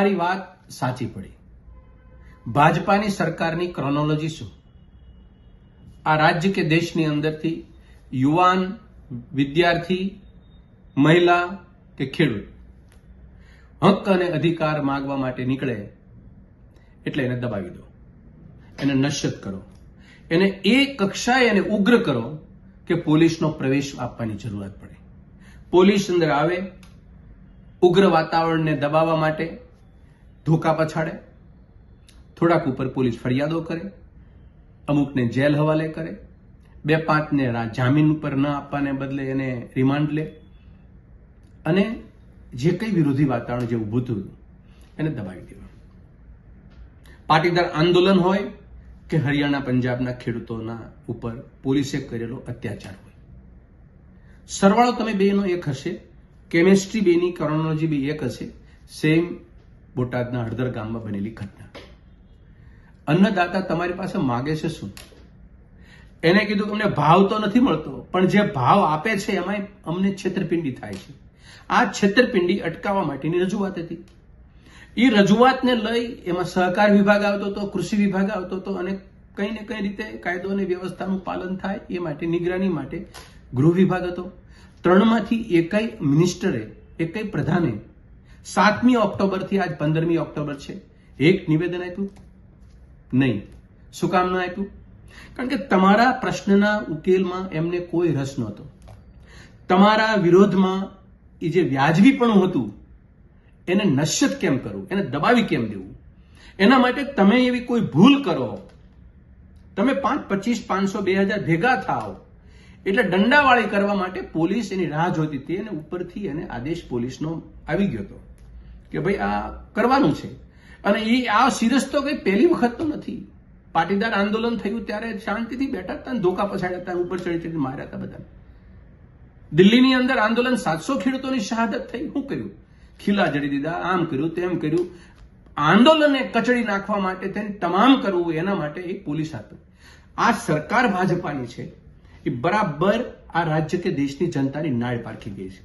તમારી વાત સાચી પડી. ભાજપાની સરકારની ક્રોનોલોજી શું? આ રાજ્ય કે દેશની અંદરથી યુવાન, વિદ્યાર્થી, મહિલા કે ખેડૂત હક અને અધિકાર માંગવા માટે નીકળે એટલે એને દબાવી દો, એને નશ્યત કરો, એને એ કક્ષાએ એને ઉગ્ર કરો કે પોલીસનો પ્રવેશ આપવાની જરૂરત પડે. પોલીસ અંદર આવે, ઉગ્ર વાતાવરણને દબાવવા માટે ધોકા પછાડે, થોડાક ઉપર પોલીસ ફરિયાદો કરે, અમુકને જેલ હવાલે કરે, 2-5ને જામીન ઉપર ન આપવાને બદલે એને રિમાન્ડ લે અને જે કંઈ વિરોધી વાતાવરણ જે ઊભું થયું એને દબાવી દેવા. પાટીદાર આંદોલન હોય કે હરિયાણા, પંજાબના ખેડૂતોના ઉપર પોલીસે કરેલો અત્યાચાર હોય, સરવાળો તમે બેનો એક હશે, કેમિસ્ટ્રી બેની ક્રોનોલોજી બી એક હશે. સેમ બોટાદના હળદર ગામમાં બનેલી ઘટના. અન્નદાતા તમારી પાસે માગે છે શું? એને કીધું કે અમને ભાવ તો નથી મળતો, પણ જે ભાવ આપે છે એમાં અમને છેતરપિંડી થાય છે. આ છેતરપિંડી અટકાવવા માટેની રજૂઆત હતી. એ રજૂઆતને લઈ એમાં સહકાર વિભાગ આવતો હતો, કૃષિ વિભાગ આવતો હતો અને કઈ ને કઈ રીતે કાયદો અને વ્યવસ્થાનું પાલન થાય એ માટે નિગરાની માટે ગૃહ વિભાગ હતો. 3માંથી એકેય મિનિસ્ટરે, એકેય પ્રધાને 7મી ઓક્ટોબરથી આજ 15મી ઓક્ટોબર છે, એક નિવેદન આપ્યું નહીં. શું કામ ન આપ્યું? કારણ કે તમારા પ્રશ્નના ઉકેલમાં એમને કોઈ રસ નહોતો. તમારા વિરોધમાં એ જે વ્યાજબીપણું હતું એને નશ્યત કેમ કરવું, એને દબાવી કેમ દેવું, એના માટે તમે એવી કોઈ ભૂલ કરો, તમે 5, 25, 500, 2000 ભેગા થાઓ એટલે દંડાવાળી કરવા માટે પોલીસ એની રાહ જોતી હતી અને ઉપરથી એને આદેશ પોલીસનો આવી ગયો હતો કે ભાઈ આ કરવાનું છે. અને એ આ સિરિયસ તો કઈ પહેલી વખત તો નથી. પાટીદાર આંદોલન થયું ત્યારે શાંતિથી બેઠા હતા, ધોકા પછાડ્યા હતા, ઉપર ચડી ચડી માર્યા હતા બધા. દિલ્હીની અંદર આંદોલન 700 ખેડૂતોની શહાદત થઈ. શું કર્યું? ખીલા જડી દીધા, આમ કર્યું, તેમ કર્યું. આંદોલનને કચડી નાખવા માટે તેને તમામ કરવું એના માટે એક પોલીસ હતું. આ સરકાર ભાજપાની છે એ બરાબર આ રાજ્ય કે દેશની જનતાની નાળ પારખી ગઈ છે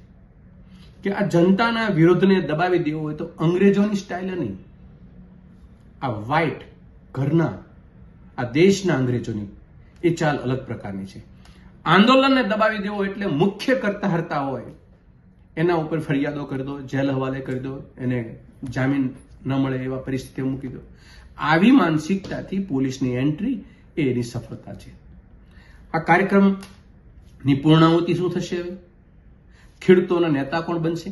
કે આ જનતાના વિરોધને દબાવી દેવો હોય તો અંગ્રેજોની સ્ટાઇલ નહીં, આ વ્હાઇટ ઘરના આ દેશના અંગ્રેજોની એ ચાલ અલગ પ્રકારની છે. આંદોલનને દબાવી દેવો એટલે મુખ્ય કરતા હરતા હોય એના ઉપર ફરિયાદો કરી દો, જેલ હવાલે કરી દો, એને જામીન ન મળે એવા પરિસ્થિતિઓ મૂકી દો. આવી માનસિકતાથી પોલીસની એન્ટ્રી એ એની સફળતા છે. આ કાર્યક્રમની પૂર્ણાહુતિ શું થશે? હવે ખેડૂતોના નેતા કોણ બનશે?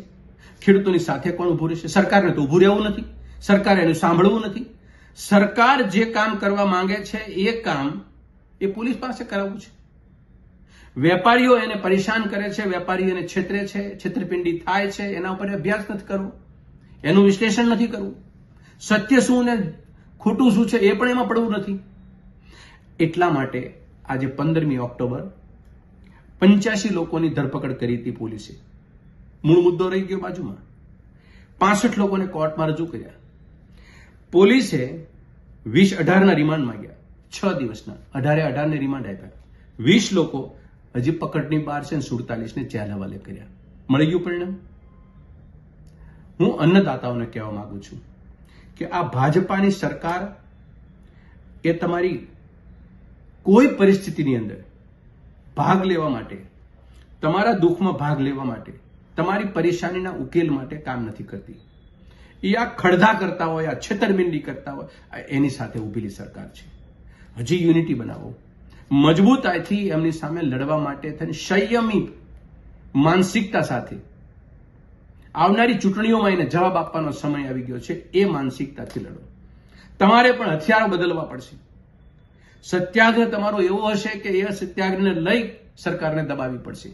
ખેડૂતોની સાથે કોણ ઉભું રહેશે? સરકારને તો ઉભું રહેવું નથી, સરકારે એનું સાંભળવું નથી. સરકાર જે કામ કરવા માંગે છે એ કામ એ પોલીસ પાસે કરાવવું છે. વેપારીઓ એને પરેશાન કરે છે, વેપારીઓ એને છેતરે છે, છેતરપિંડી થાય છે, એના ઉપર અભ્યાસ નથી કરવો, એનું વિશ્લેષણ નથી કરવું, સત્ય શું ને ખોટું શું છે એ પણ એમાં પડવું નથી. એટલા માટે આજે 15મી ઓક્ટોબર 85 લોકોની ધરપકડ કરી હતી પોલીસે. મૂળ મુદ્દો રહી ગયો બાજુમાં. 65 લોકોને કોર્ટમાં રજૂ કર્યા. પોલીસે 20-18ના રિમાન્ડ માંગ્યા, 6 દિવસના. 18-18ને રિમાન્ડ આપ્યા. 20 લોકો હજી પકડની બહાર છે, 47ને જેલ હવાલે કર્યા. મળી ગયું પરિણામ. હું અન્નદાતાઓને કહેવા માંગુ છું કે આ ભાજપાની સરકાર એ તમારી કોઈ પરિસ્થિતિની અંદર ભાગ લેવા માટે, તમારા દુઃખમાં ભાગ લેવા માટે, તમારી પરેશાનીના ઉકેલ માટે કામ નથી કરતી. એ આ ખડધા કરતા હોય, આ છેતરપિંડી કરતા હોય, એની સાથે ઉભેલી સરકાર છે. હજી યુનિટી બનાવો, મજબૂતાઈથી એમની સામે લડવા માટે થઈને સંયમી માનસિકતા સાથે આવનારી ચૂંટણીઓમાં એને જવાબ આપવાનો સમય આવી ગયો છે. એ માનસિકતાથી લડો. તમારે પણ હથિયારો બદલવા પડશે. સત્યાગ્રહ તમારો એવો હશે કે એ સત્યાગ્રહને લઈ સરકારને દબાવવી પડશે.